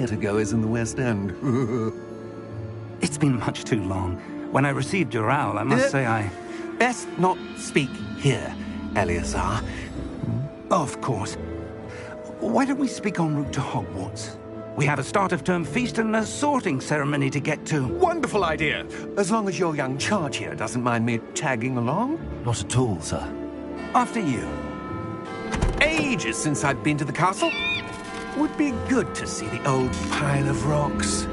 theatre-goers in the West End. It's been much too long. When I received your owl, I must say I... Best not speak here, Eleazar. Of course. Why don't we speak en route to Hogwarts? We have a start-of-term feast and a sorting ceremony to get to. Wonderful idea! As long as your young charge here doesn't mind me tagging along. Not at all, sir. After you. Ages since I've been to the castle. Would be good to see the old pile of rocks.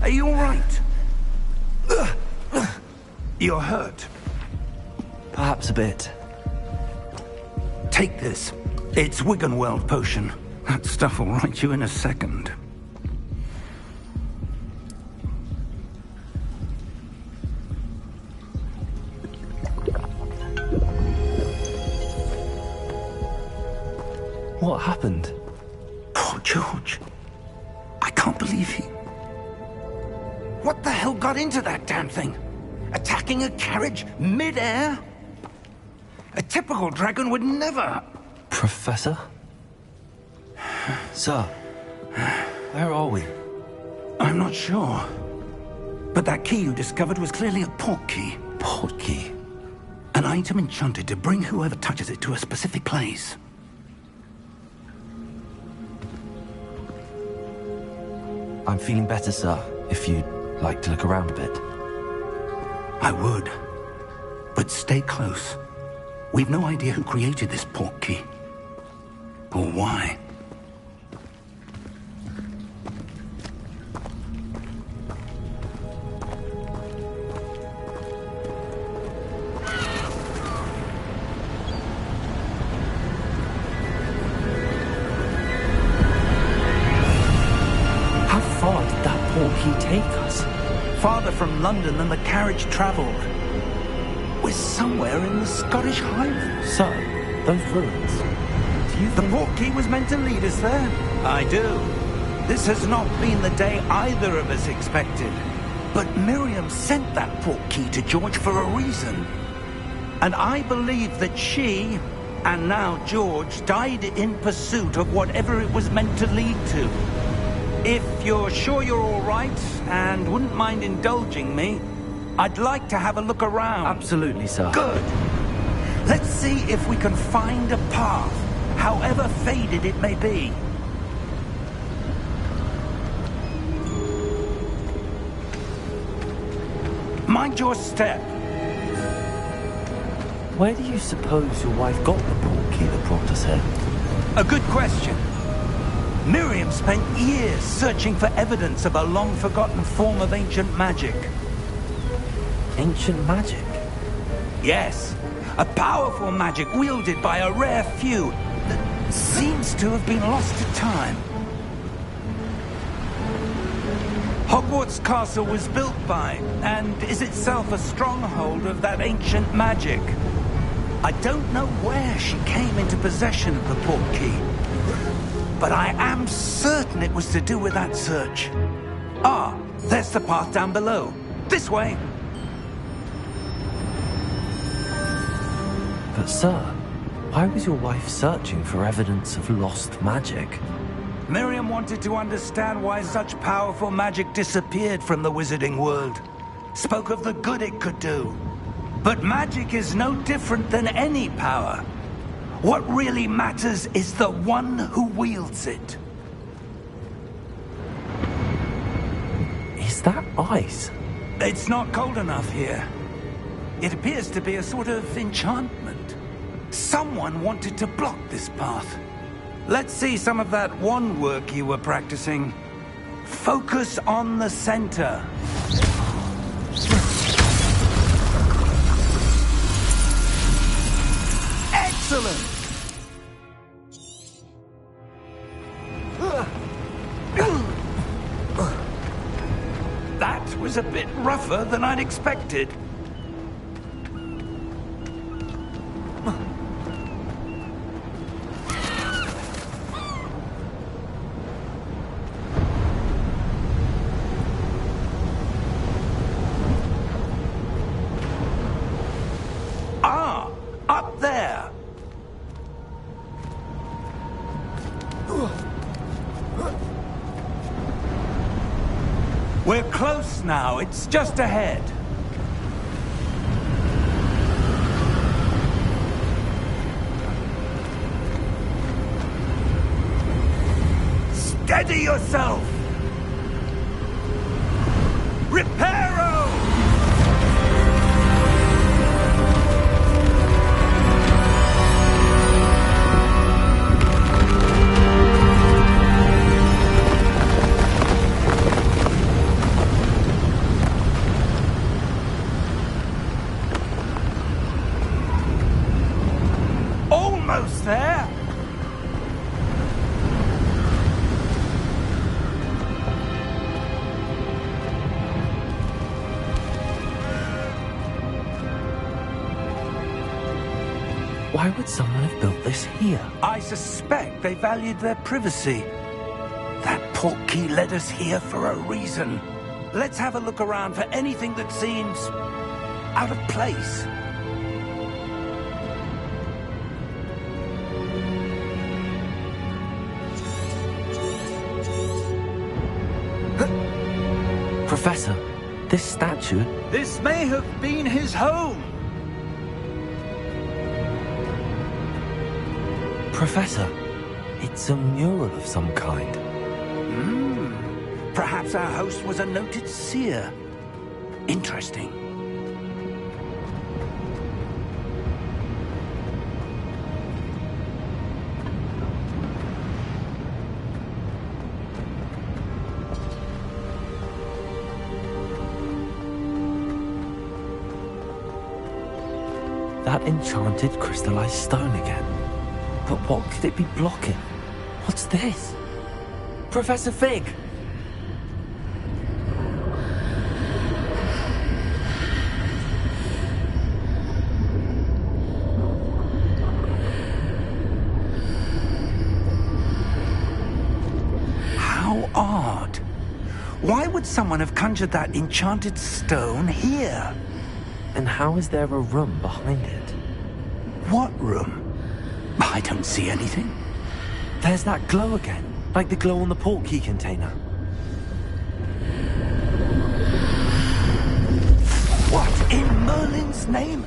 Are you all right? You're hurt. Perhaps a bit. Take this. It's Wiggenweld potion. That stuff will right you in a second. What happened? Poor George. I can't believe he... What the hell got into that damn thing? Attacking a carriage mid-air? A typical dragon would never... Professor? Sir, where are we? I'm not sure. But that key you discovered was clearly a portkey. Portkey? An item enchanted to bring whoever touches it to a specific place. I'm feeling better, sir, if you'd like to look around a bit. I would. But stay close. We've no idea who created this portkey. Or why. How far did that portkey take us? Farther from London than the carriage travelled. We're somewhere in the Scottish Highlands. Sir, those ruins. Do you The think... portkey was meant to lead us there? I do. This has not been the day either of us expected. But Miriam sent that portkey to George for a reason. And I believe that she, and now George, died in pursuit of whatever it was meant to lead to. If you're sure you're all right, and wouldn't mind indulging me, I'd like to have a look around. Absolutely, sir. Good. Let's see if we can find a path, however faded it may be. Mind your step. Where do you suppose your wife got the portkey that brought us here? A good question. Miriam spent years searching for evidence of a long-forgotten form of ancient magic. Ancient magic? Yes, a powerful magic wielded by a rare few that seems to have been lost to time. Hogwarts Castle was built by, and is itself a stronghold of that ancient magic. I don't know where she came into possession of the portkey, but I am certain it was to do with that search. Ah, there's the path down below. This way. But sir, why was your wife searching for evidence of lost magic? Miriam wanted to understand why such powerful magic disappeared from the wizarding world. Spoke of the good it could do. But magic is no different than any power. What really matters is the one who wields it. that ice? It's not cold enough here. It appears to be a sort of enchantment. Someone wanted to block this path. Let's see some of that wand work you were practicing. Focus on the center. Excellent! That was a bit rougher than I'd expected. Ah, up there. We're close now. It's just ahead. Steady yourself! Reparo! Almost there! Why would someone have built this here? I suspect they valued their privacy. That portkey led us here for a reason. Let's have a look around for anything that seems out of place. Professor, this statue... This may have been his home. Professor, it's a mural of some kind. Perhaps our host was a noted seer. Interesting. That enchanted crystallized stone again. But what could it be blocking? What's this? Professor Fig! How odd. Why would someone have conjured that enchanted stone here? And how is there a room behind it? What room? I don't see anything. There's that glow again, like the glow on the portkey container. What in Merlin's name?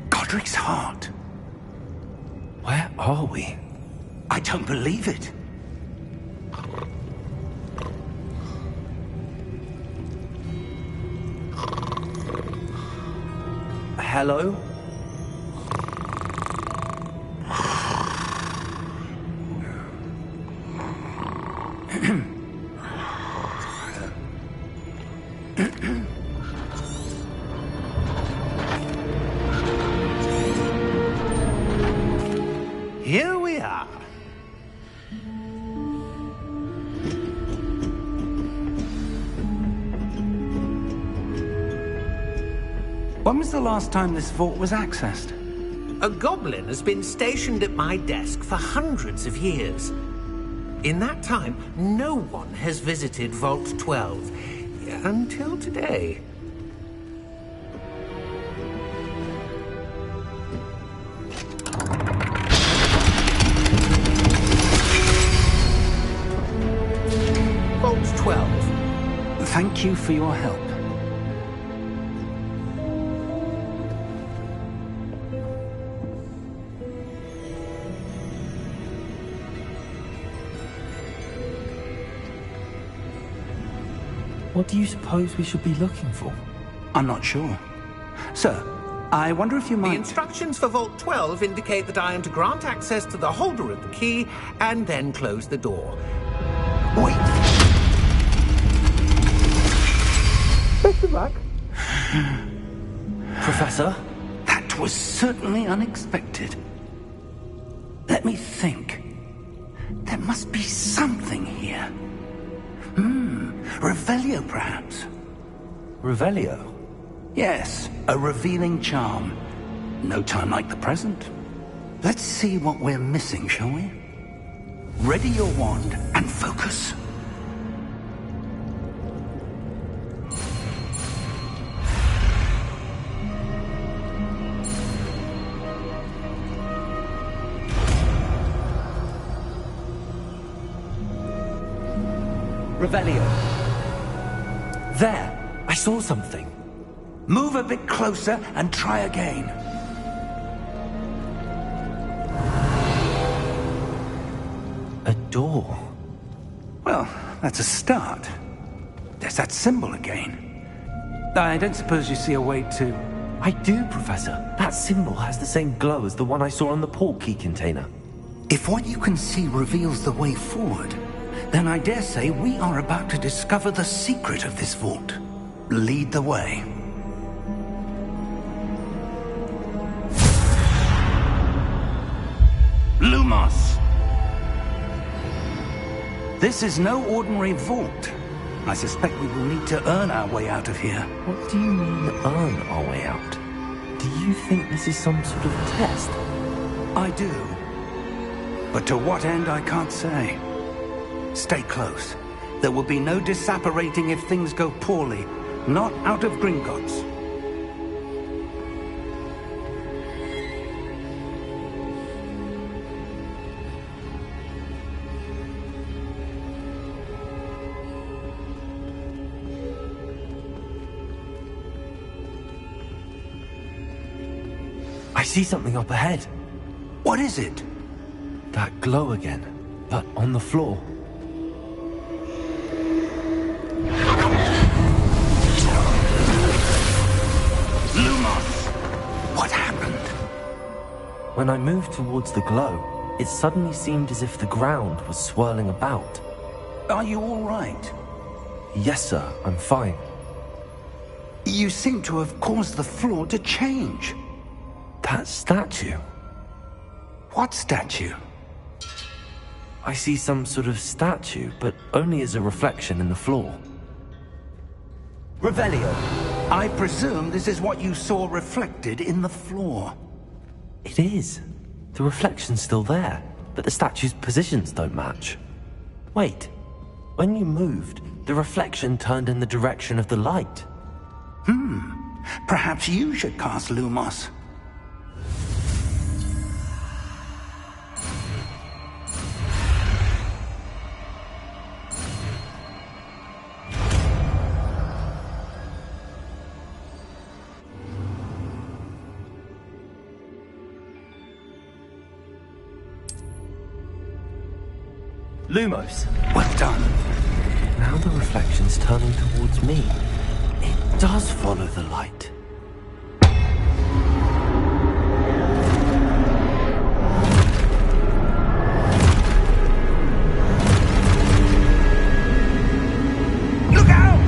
Godric's heart. Where are we? I don't believe it. Hello? Here we are. When was the last time this vault was accessed? A goblin has been stationed at my desk for hundreds of years. In that time, no one has visited Vault 12. Until today. Vault 12. Thank you for your help. What do you suppose we should be looking for? I'm not sure. Sir, I wonder if you The might... instructions for Vault 12 indicate that I am to grant access to the holder of the key and then close the door. Wait! Best of luck. Professor? That was certainly unexpected. Let me think. There must be something here. Revelio, perhaps? Revelio? Yes, a revealing charm. No time like the present. Let's see what we're missing, shall we? Ready your wand and focus. Revelio. There! I saw something. Move a bit closer and try again. A door. Well, that's a start. There's that symbol again. I don't suppose you see a way to... I do, Professor. That symbol has the same glow as the one I saw on the port key container. If what you can see reveals the way forward, then I dare say we are about to discover the secret of this vault. Lead the way. Lumos! This is no ordinary vault. I suspect we will need to earn our way out of here. What do you mean, earn our way out? Do you think this is some sort of test? I do. But to what end, I can't say. Stay close. There will be no disapparating if things go poorly. Not out of Gringotts. I see something up ahead. What is it? That glow again, but on the floor. Lumos! What happened? When I moved towards the glow, it suddenly seemed as if the ground was swirling about. Are you all right? Yes, sir, I'm fine. You seem to have caused the floor to change. That statue. What statue? I see some sort of statue, but only as a reflection in the floor. Revelio, I presume this is what you saw reflected in the floor. It is. The reflection's still there, but the statue's positions don't match. Wait, when you moved, the reflection turned in the direction of the light. Perhaps you should cast Lumos. Lumos! Well done. Now the reflection's turning towards me. It does follow the light. Look out!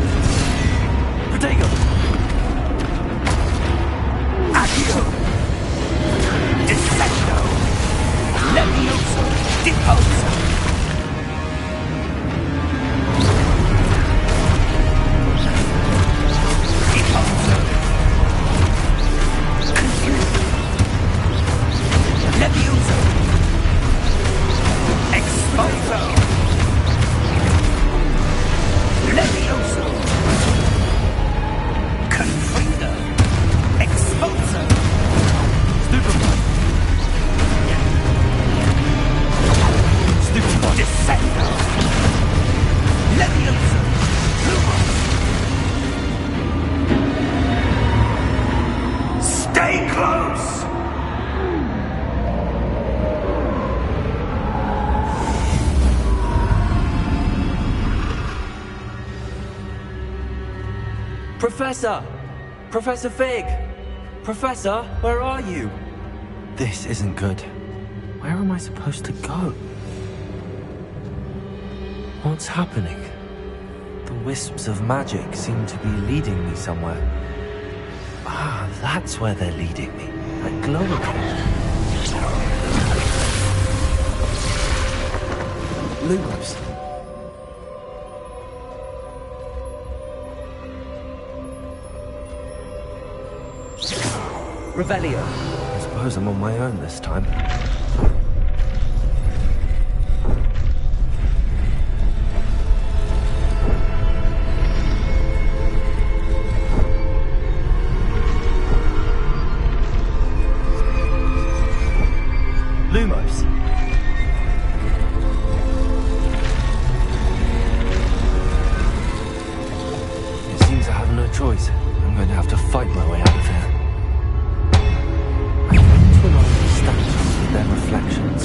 Protego! Accio! Defecto! Levioso! Deposo! Deposo! Professor! Professor Fig! Professor, where are you? This isn't good. Where am I supposed to go? What's happening? The wisps of magic seem to be leading me somewhere. Ah, that's where they're leading me. That glow again. Lumos. Revelio. I suppose I'm on my own this time. Lumos. It seems I have no choice. I'm going to have to fight my way out of here. I went to an old statues with their reflections.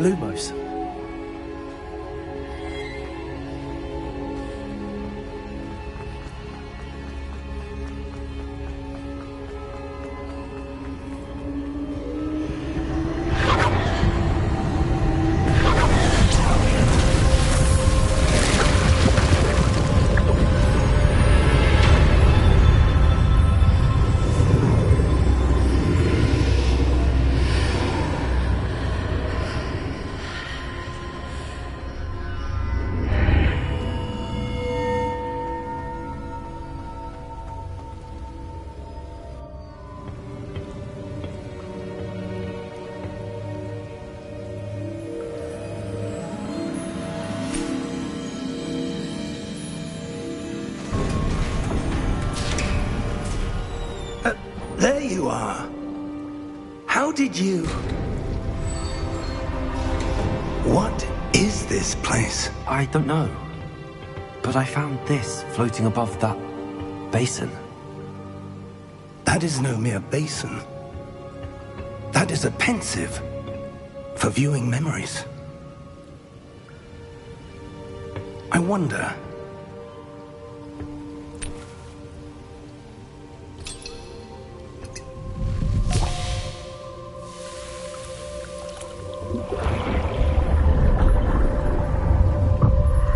Lumos. There you are. How did you... What is this place? I don't know. But I found this floating above that basin. That is no mere basin. That is a pensive for viewing memories. I wonder...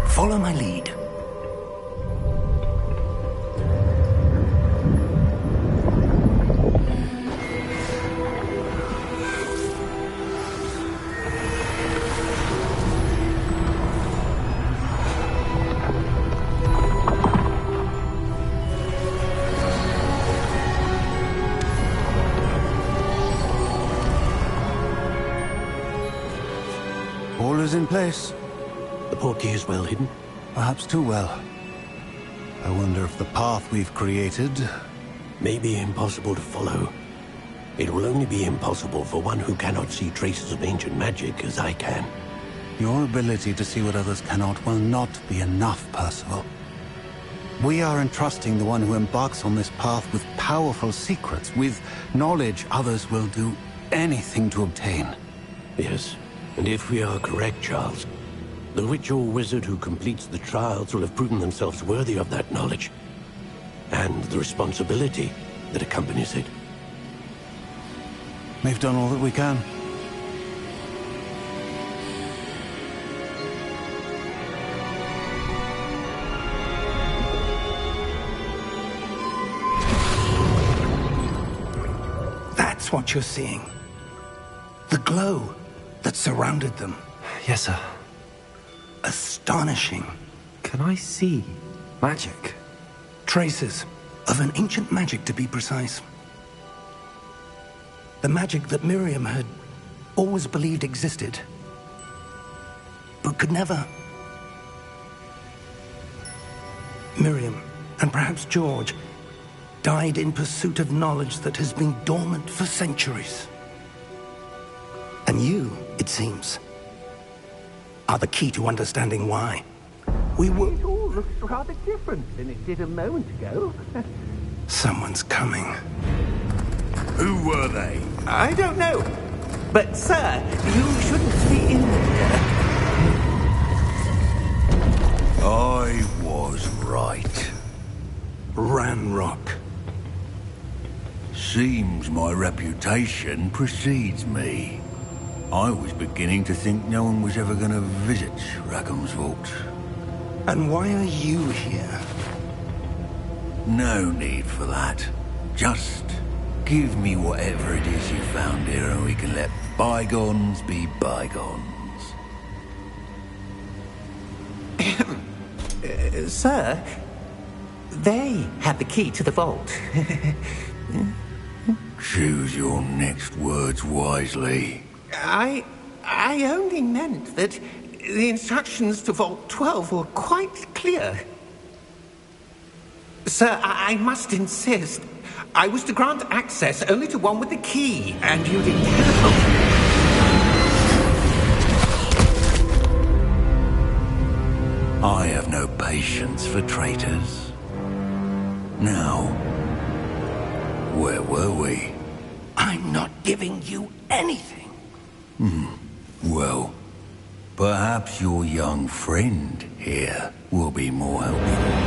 Follow my lead. All is in place. The portkey is well hidden. Perhaps too well. I wonder if the path we've created... May be impossible to follow. It will only be impossible for one who cannot see traces of ancient magic as I can. Your ability to see what others cannot will not be enough, Percival. We are entrusting the one who embarks on this path with powerful secrets, with knowledge others will do anything to obtain. Yes, and if we are correct, Charles, the witch or wizard who completes the trials will have proven themselves worthy of that knowledge, and the responsibility that accompanies it. We've done all that we can. That's what you're seeing. The glow that surrounded them. Yes, sir. Astonishing. Can I see magic? Traces of an ancient magic, to be precise. The magic that Miriam had always believed existed, but could never. Miriam, and perhaps George, died in pursuit of knowledge that has been dormant for centuries. And you, it seems, are the key to understanding why. We will... It all looks rather different than it did a moment ago. Someone's coming. Who were they? I don't know. But, sir, you shouldn't be in here. I was right. Ranrock. Seems my reputation precedes me. I was beginning to think no one was ever going to visit Rackham's vault. And why are you here? No need for that. Just give me whatever it is you found here and we can let bygones be bygones. Sir, they had the key to the vault. Choose your next words wisely. I only meant that the instructions to Vault 12 were quite clear. Sir, I must insist. I was to grant access only to one with the key, and you didn't have. I have no patience for traitors. Now, where were we? I'm not giving you anything. Well, perhaps your young friend here will be more helpful.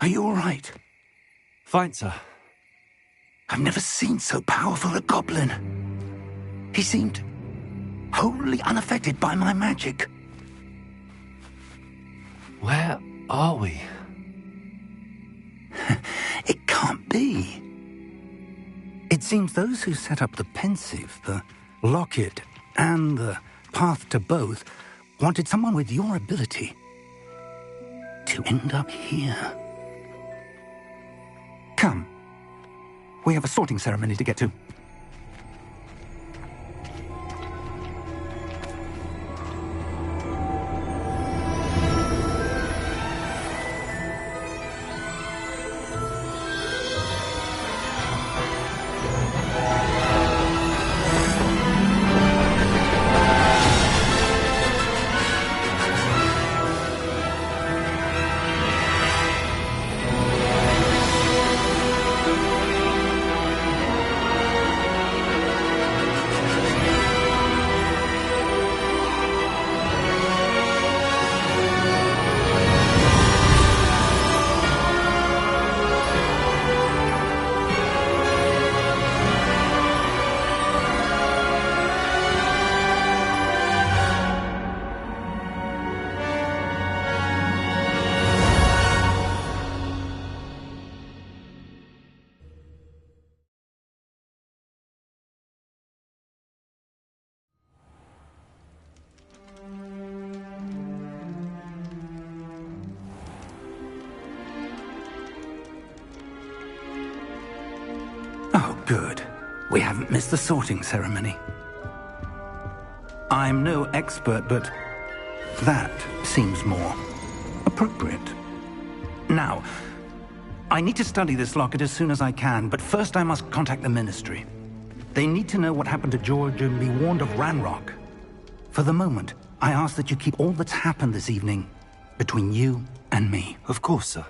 Are you all right? Fine, sir. I've never seen so powerful a goblin. He seemed wholly unaffected by my magic. Where are we? It can't be. It seems those who set up the pensive, the locket, and the path to both wanted someone with your ability to end up here. Come. We have a sorting ceremony to get to. Good. We haven't missed the sorting ceremony. I'm no expert, but that seems more appropriate. Now, I need to study this locket as soon as I can, but first I must contact the Ministry. They need to know what happened to George and be warned of Ranrock. For the moment, I ask that you keep all that's happened this evening between you and me. Of course, sir.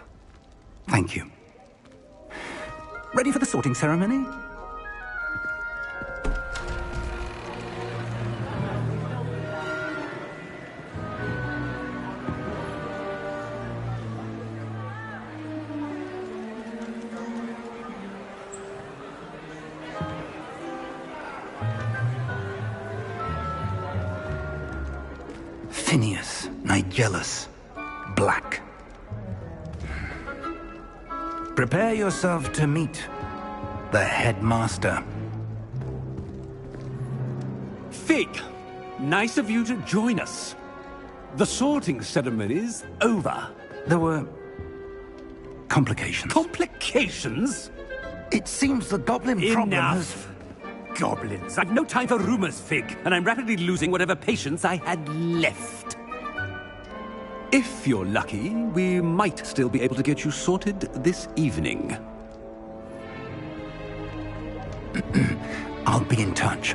Thank you. Ready for the sorting ceremony? Phineas, Nigellus, Black. Prepare yourself to meet the headmaster. Fig, nice of you to join us. The sorting ceremony's over. There were complications. Complications? It seems the goblin problem has... Enough. Goblins. I've no time for rumors, Fig, and I'm rapidly losing whatever patience I had left. If you're lucky, we might still be able to get you sorted this evening. I'll be in touch.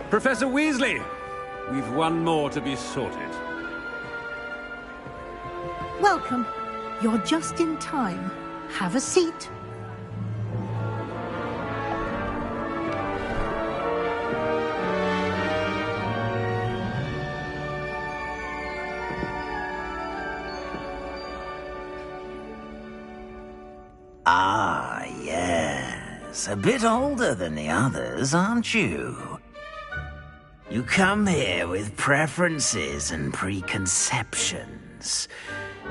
Professor Weasley, we've one more to be sorted. Welcome. You're just in time. Have a seat. Ah, yes. A bit older than the others, aren't you? You come here with preferences and preconceptions.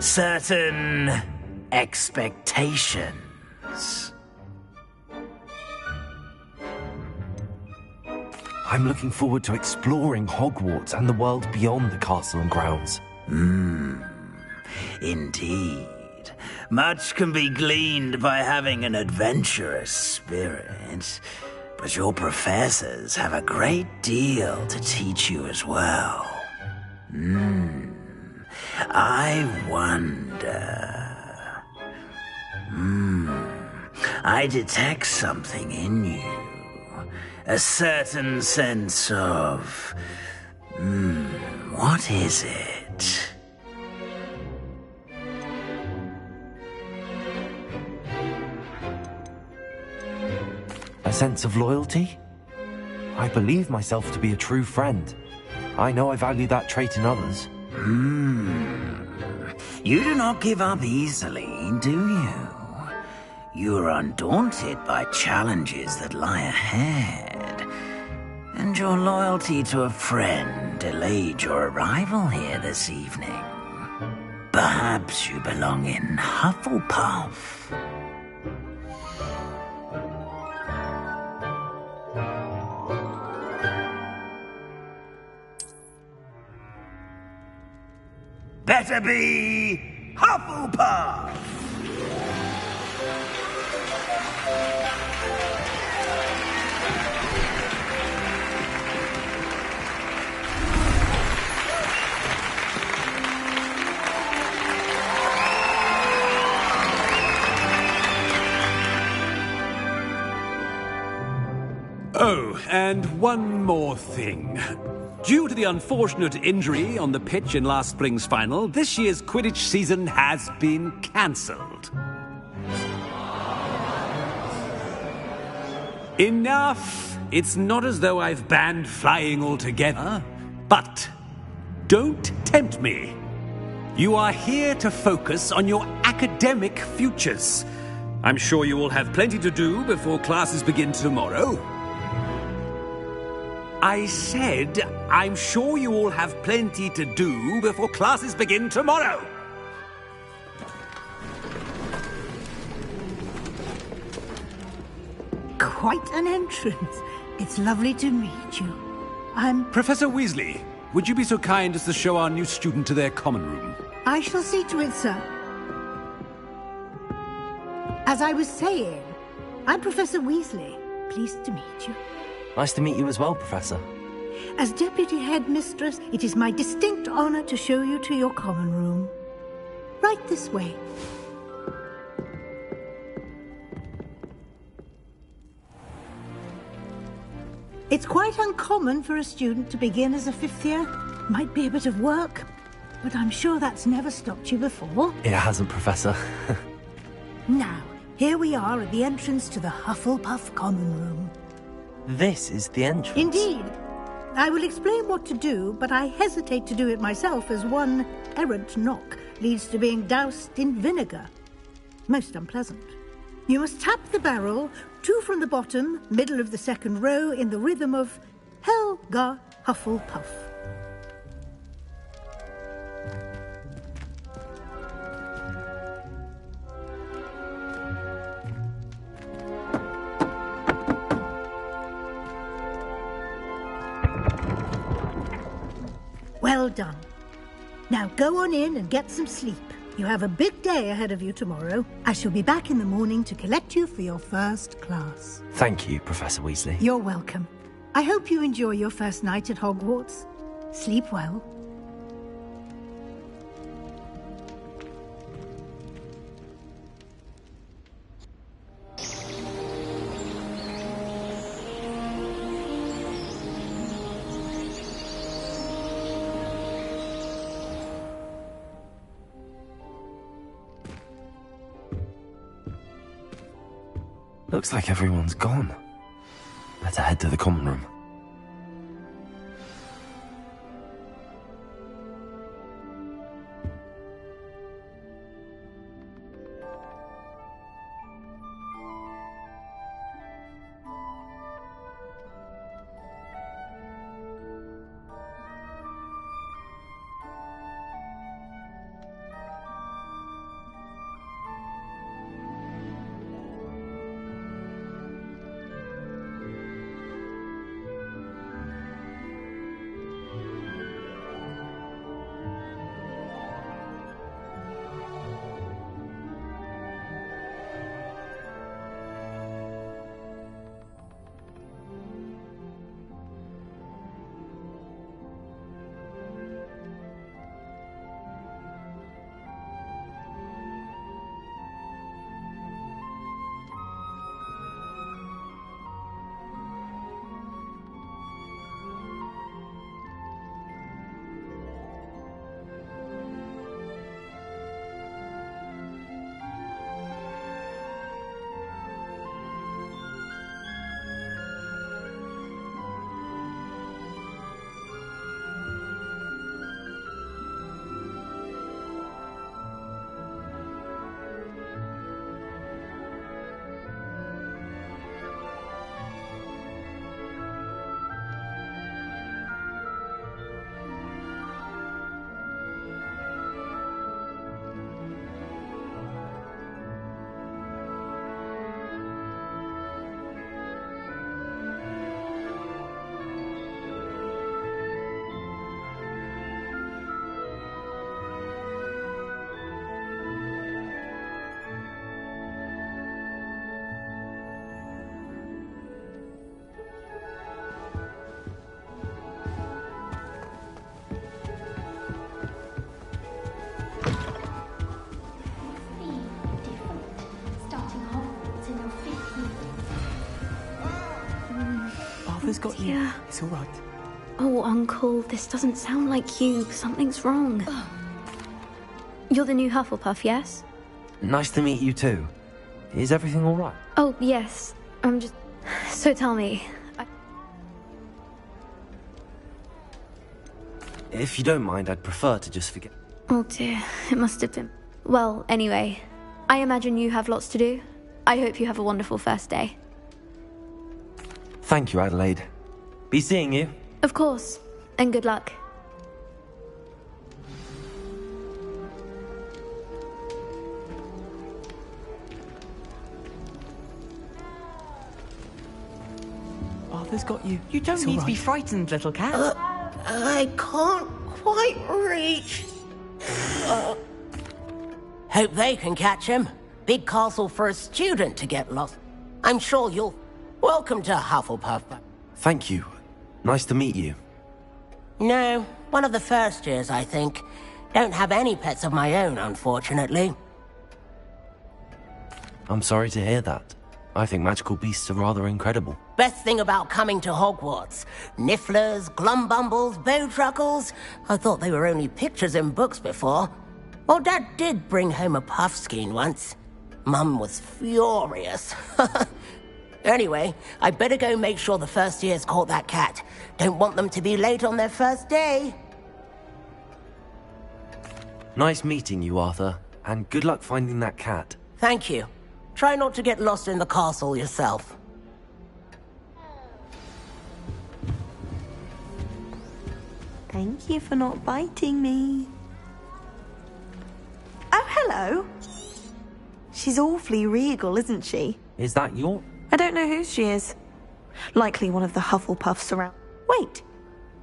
Certain expectations. I'm looking forward to exploring Hogwarts and the world beyond the castle and grounds. Indeed. Much can be gleaned by having an adventurous spirit, but your professors have a great deal to teach you as well. I wonder... I detect something in you. A certain sense of... what is it? A sense of loyalty? I believe myself to be a true friend. I know I value that trait in others. You do not give up easily, do you? You are undaunted by challenges that lie ahead. And your loyalty to a friend delayed your arrival here this evening. Perhaps you belong in Hufflepuff. Better be Hufflepuff! Oh, and one more thing. Due to the unfortunate injury on the pitch in last spring's final, this year's Quidditch season has been cancelled. Enough! It's not as though I've banned flying altogether, but don't tempt me. You are here to focus on your academic futures. I'm sure you will have plenty to do before classes begin tomorrow. I said, I'm sure you all have plenty to do before classes begin tomorrow. quite an entrance. It's lovely to meet you. I'm... Professor Weasley, would you be so kind as to show our new student to their common room? I shall see to it, sir. As I was saying, I'm Professor Weasley. Pleased to meet you. Nice to meet you as well, Professor. As Deputy Headmistress, it is my distinct honor to show you to your common room. Right this way. It's quite uncommon for a student to begin as a fifth year. Might be a bit of work, but I'm sure that's never stopped you before. It hasn't, Professor. Now, here we are at the entrance to the Hufflepuff common room. This is the entrance? Indeed. I will explain what to do, but I hesitate to do it myself as one errant knock leads to being doused in vinegar. Most unpleasant. You must tap the barrel, 2 from the bottom, middle of the second row, in the rhythm of Helga Hufflepuff. Well done. Now go on in and get some sleep. You have a big day ahead of you tomorrow. I shall be back in the morning to collect you for your first class. Thank you, Professor Weasley. You're welcome. I hope you enjoy your first night at Hogwarts. Sleep well. Looks like everyone's gone. Better head to the common room. Arthur's got you. Yeah. It's all right. Oh, Uncle, this doesn't sound like you. Something's wrong. You're the new Hufflepuff, yes? Nice to meet you too. Is everything all right? Oh, yes. I'm just... So tell me. If you don't mind, I'd prefer to just forget. Oh dear, it must have been... Well, anyway, I imagine you have lots to do. I hope you have a wonderful first day. Thank you, Adelaide. Be seeing you. Of course, and good luck. Arthur's got you. You don't need to be frightened, little cat. I can't quite reach. Hope they can catch him. Big castle for a student to get lost. I'm sure you'll... Welcome to Hufflepuff. Thank you. Nice to meet you. No, one of the first years, I think. Don't have any pets of my own, unfortunately. I'm sorry to hear that. I think magical beasts are rather incredible. Best thing about coming to Hogwarts. Nifflers, glumbumbles, bowtruckles. I thought they were only pictures in books before. Well, Dad did bring home a puffskein once. Mum was furious. Anyway, I better go make sure the first years caught that cat. Don't want them to be late on their first day. Nice meeting you, Arthur. And good luck finding that cat. Thank you. Try not to get lost in the castle yourself. Thank you for not biting me. Oh, hello. She's awfully regal, isn't she? Is that your... I don't know who she is. Likely one of the Hufflepuffs around. Wait,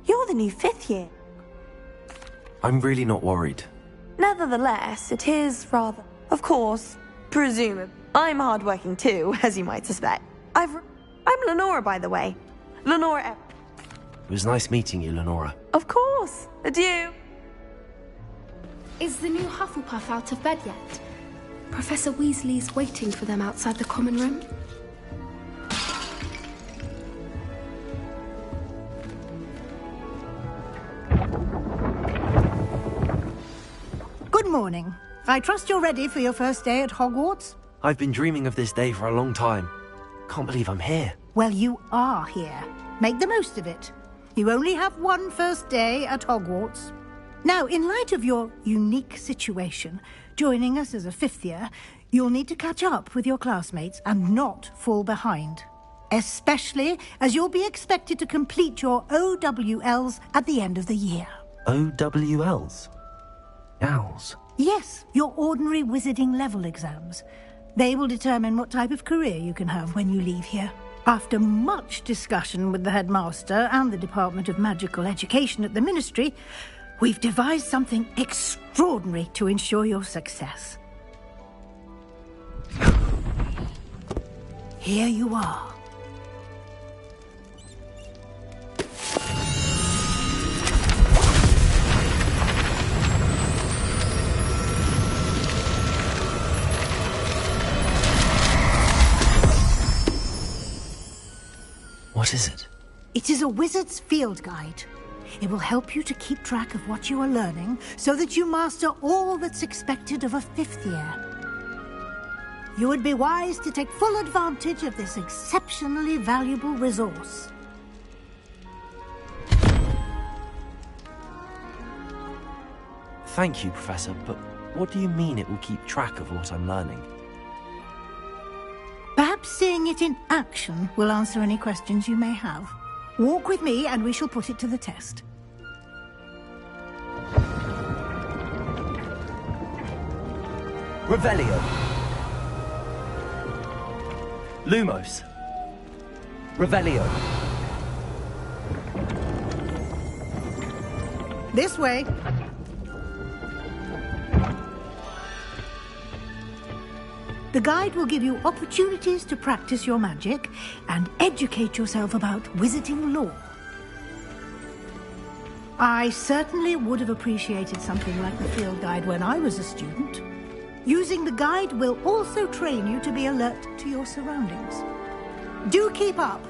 you're the new 5th year. I'm really not worried. Nevertheless, it is rather... Of course, presumably. I'm hardworking too, as you might suspect. I'm Lenora, by the way. Lenora... It was nice meeting you, Lenora. Of course. Adieu. Is the new Hufflepuff out of bed yet? Professor Weasley's waiting for them outside the common room. Good morning. I trust you're ready for your first day at Hogwarts? I've been dreaming of this day for a long time. Can't believe I'm here. Well, you are here. Make the most of it. You only have one first day at Hogwarts. Now, in light of your unique situation, joining us as a 5th year, you'll need to catch up with your classmates and not fall behind. Especially as you'll be expected to complete your OWLs at the end of the year. OWLs? Owls? Yes, your ordinary wizarding level exams. They will determine what type of career you can have when you leave here. After much discussion with the headmaster and the Department of Magical Education at the Ministry, we've devised something extraordinary to ensure your success. Here you are. What is it? It is a wizard's field guide. It will help you to keep track of what you are learning so that you master all that's expected of a 5th year. You would be wise to take full advantage of this exceptionally valuable resource. Thank you, Professor, but what do you mean it will keep track of what I'm learning? Perhaps seeing it in action will answer any questions you may have. Walk with me and we shall put it to the test. Revelio. Lumos. Revelio. This way. The guide will give you opportunities to practice your magic and educate yourself about wizarding lore. I certainly would have appreciated something like the field guide when I was a student. Using the guide will also train you to be alert to your surroundings. Do keep up.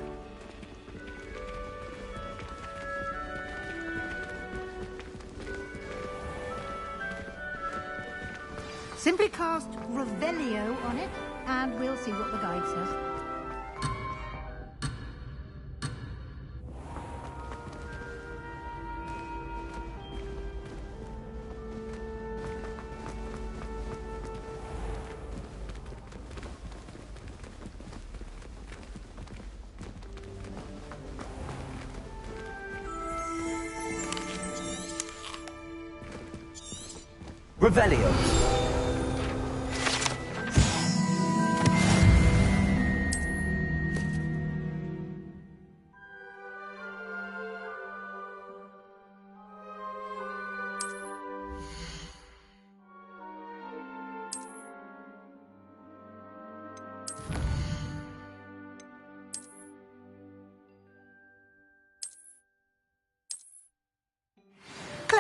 Simply cast Revelio on it, and we'll see what the guide says. Revelio.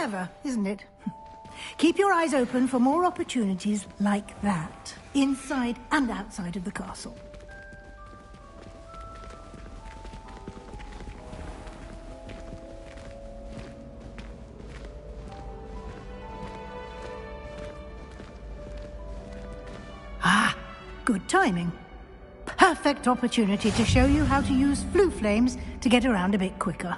Clever, isn't it? Keep your eyes open for more opportunities like that, inside and outside of the castle. Ah, good timing. Perfect opportunity to show you how to use flue flames to get around a bit quicker.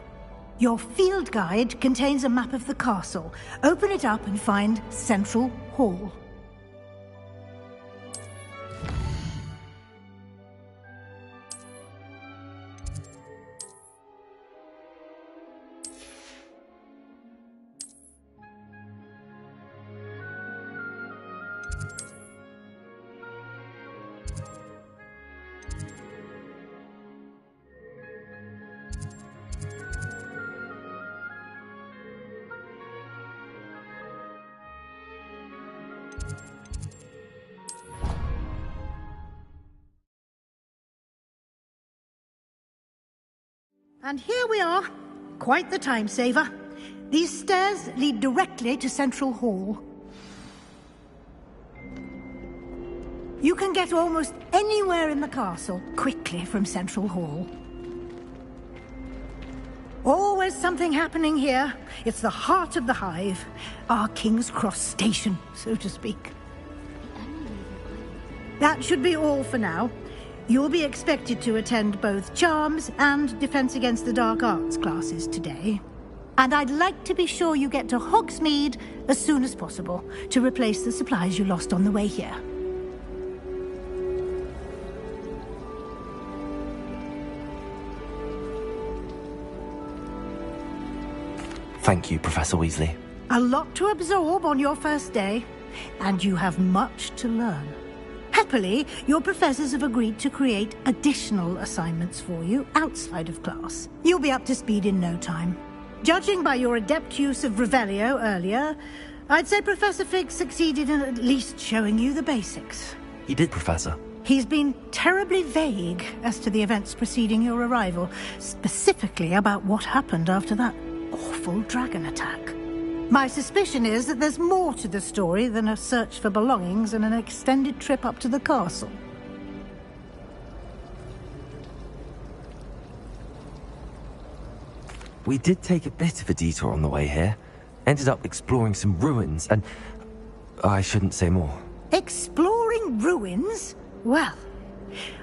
Your field guide contains a map of the castle. Open it up and find Central Hall. And here we are. Quite the time saver. These stairs lead directly to Central Hall. You can get almost anywhere in the castle quickly from Central Hall. Always something happening here. It's the heart of the hive. Our King's Cross station, so to speak. That should be all for now. You'll be expected to attend both Charms and Defense Against the Dark Arts classes today. And I'd like to be sure you get to Hogsmeade as soon as possible to replace the supplies you lost on the way here. Thank you, Professor Weasley. A lot to absorb on your first day, and you have much to learn. Happily, your professors have agreed to create additional assignments for you outside of class. You'll be up to speed in no time. Judging by your adept use of Revelio earlier, I'd say Professor Fig succeeded in at least showing you the basics. He did, Professor. He's been terribly vague as to the events preceding your arrival, specifically about what happened after that awful dragon attack. My suspicion is that there's more to the story than a search for belongings and an extended trip up to the castle. We did take a bit of a detour on the way here. Ended up exploring some ruins and... I shouldn't say more. Exploring ruins? Well,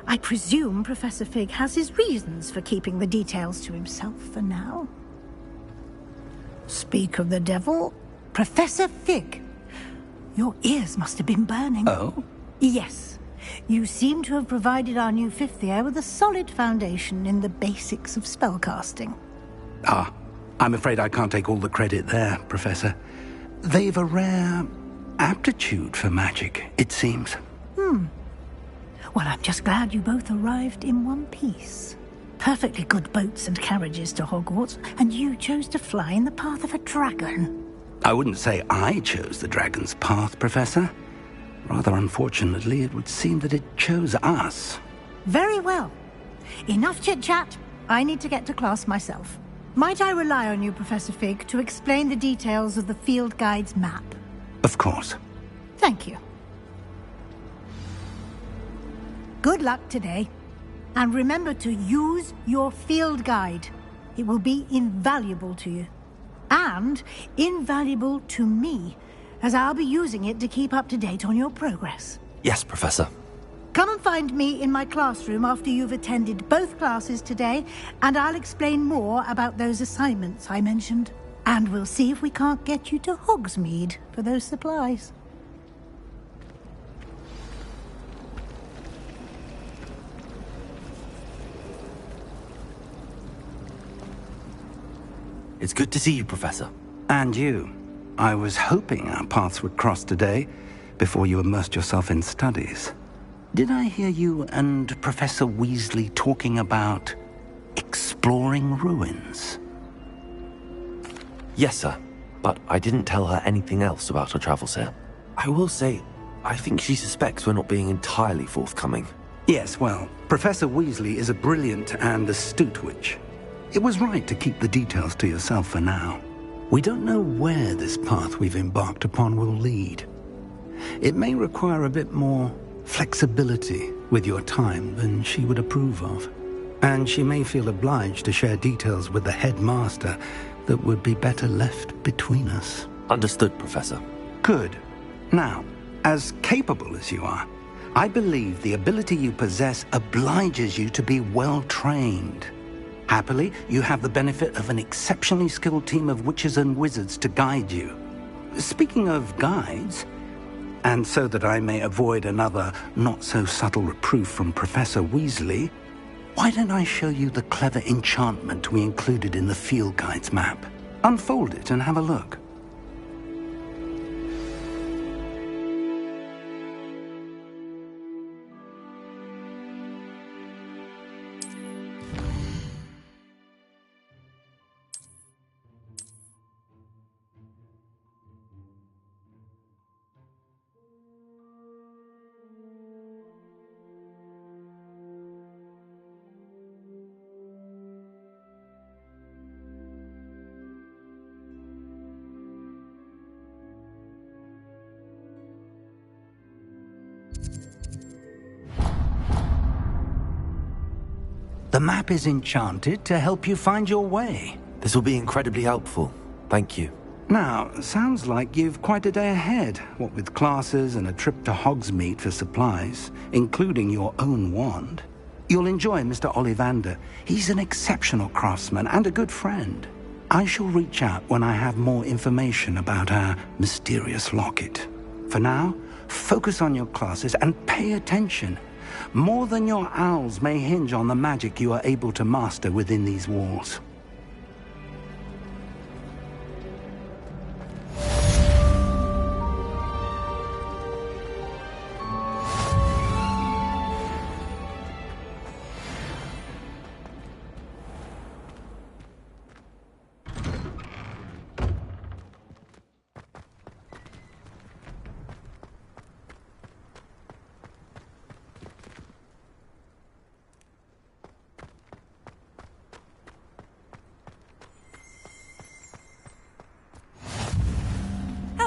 I presume Professor Fig has his reasons for keeping the details to himself for now. Speak of the devil, Professor Fig. Your ears must have been burning. Oh? Yes. You seem to have provided our new fifth year with a solid foundation in the basics of spellcasting. Ah, I'm afraid I can't take all the credit there, Professor. They've a rare aptitude for magic, it seems. Well, I'm just glad you both arrived in one piece. Perfectly good boats and carriages to Hogwarts, and you chose to fly in the path of a dragon. I wouldn't say I chose the dragon's path, Professor. Rather unfortunately, it would seem that it chose us. Very well. Enough chit-chat. I need to get to class myself. Might I rely on you, Professor Fig, to explain the details of the field guide's map? Of course. Thank you. Good luck today. And remember to use your field guide. It will be invaluable to you. And invaluable to me, as I'll be using it to keep up to date on your progress. Yes, Professor. Come and find me in my classroom after you've attended both classes today, and I'll explain more about those assignments I mentioned. And we'll see if we can't get you to Hogsmeade for those supplies. It's good to see you, Professor. And you. I was hoping our paths would cross today, before you immersed yourself in studies. Did I hear you and Professor Weasley talking about exploring ruins? Yes, sir. But I didn't tell her anything else about her travels here. I will say, I think she suspects we're not being entirely forthcoming. Yes, well, Professor Weasley is a brilliant and astute witch. It was right to keep the details to yourself for now. We don't know where this path we've embarked upon will lead. It may require a bit more flexibility with your time than she would approve of. And she may feel obliged to share details with the headmaster that would be better left between us. Understood, Professor. Good. Now, as capable as you are, I believe the ability you possess obliges you to be well trained. Happily, you have the benefit of an exceptionally skilled team of witches and wizards to guide you. Speaking of guides, and so that I may avoid another not-so-subtle reproof from Professor Weasley, why don't I show you the clever enchantment we included in the field guide's map? Unfold it and have a look. The map is enchanted to help you find your way. This will be incredibly helpful. Thank you. Now, sounds like you've quite a day ahead, what with classes and a trip to Hogsmeade for supplies, including your own wand. You'll enjoy Mr. Ollivander. He's an exceptional craftsman and a good friend. I shall reach out when I have more information about our mysterious locket. For now, focus on your classes and pay attention. More than your owls may hinge on the magic you are able to master within these walls.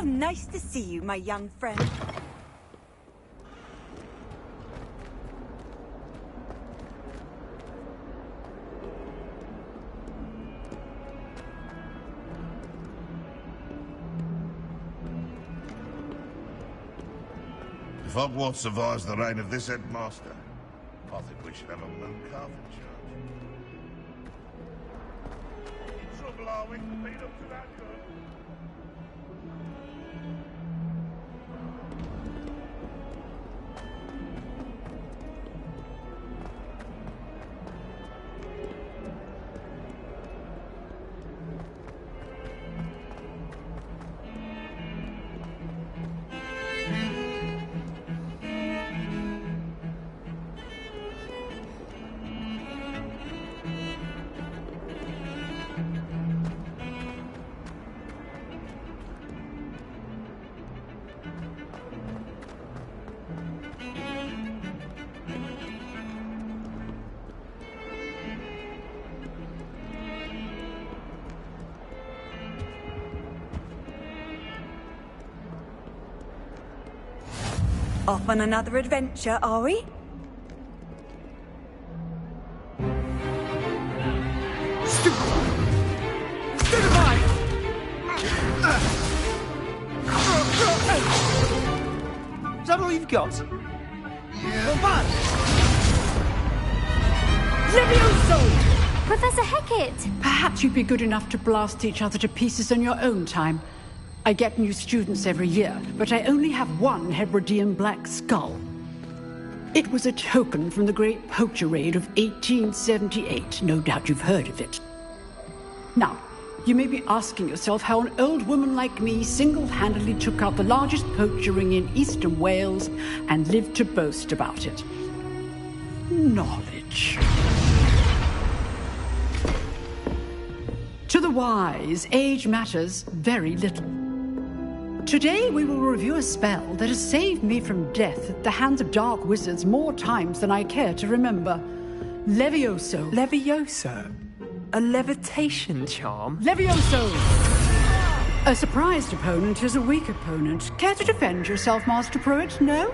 Nice to see you, my young friend. If Hogwarts survives the reign of this headmaster, I think we should have a moon carving church. In trouble, are we? Lead up to that good. Off on another adventure, are we? Is that all you've got? Yeah. Levioso! Professor Hecat! Perhaps you'd be good enough to blast each other to pieces in your own time. I get new students every year, but I only have one Hebridean black skull. It was a token from the Great Poacher Raid of 1878. No doubt you've heard of it. Now, you may be asking yourself how an old woman like me single-handedly took out the largest poacher ring in eastern Wales and lived to boast about it. Knowledge. To the wise, age matters very little. Today we will review a spell that has saved me from death at the hands of dark wizards more times than I care to remember. Levioso. Levioso? A levitation charm? Levioso! A surprised opponent is a weak opponent. Care to defend yourself, Master Pruitt? No?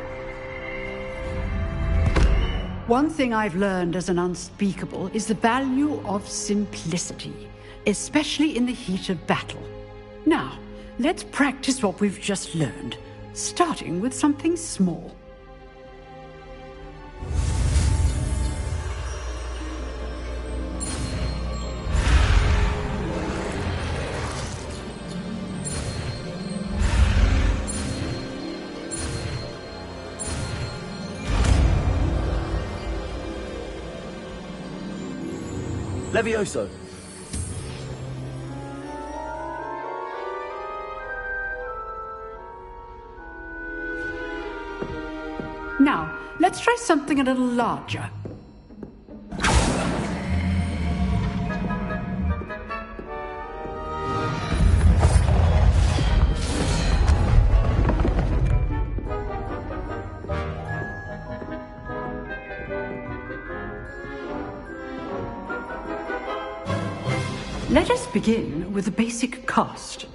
One thing I've learned as an unspeakable is the value of simplicity, especially in the heat of battle. Now, let's practice what we've just learned, starting with something small. Levioso. Now, let's try something a little larger. Let us begin with a basic cast.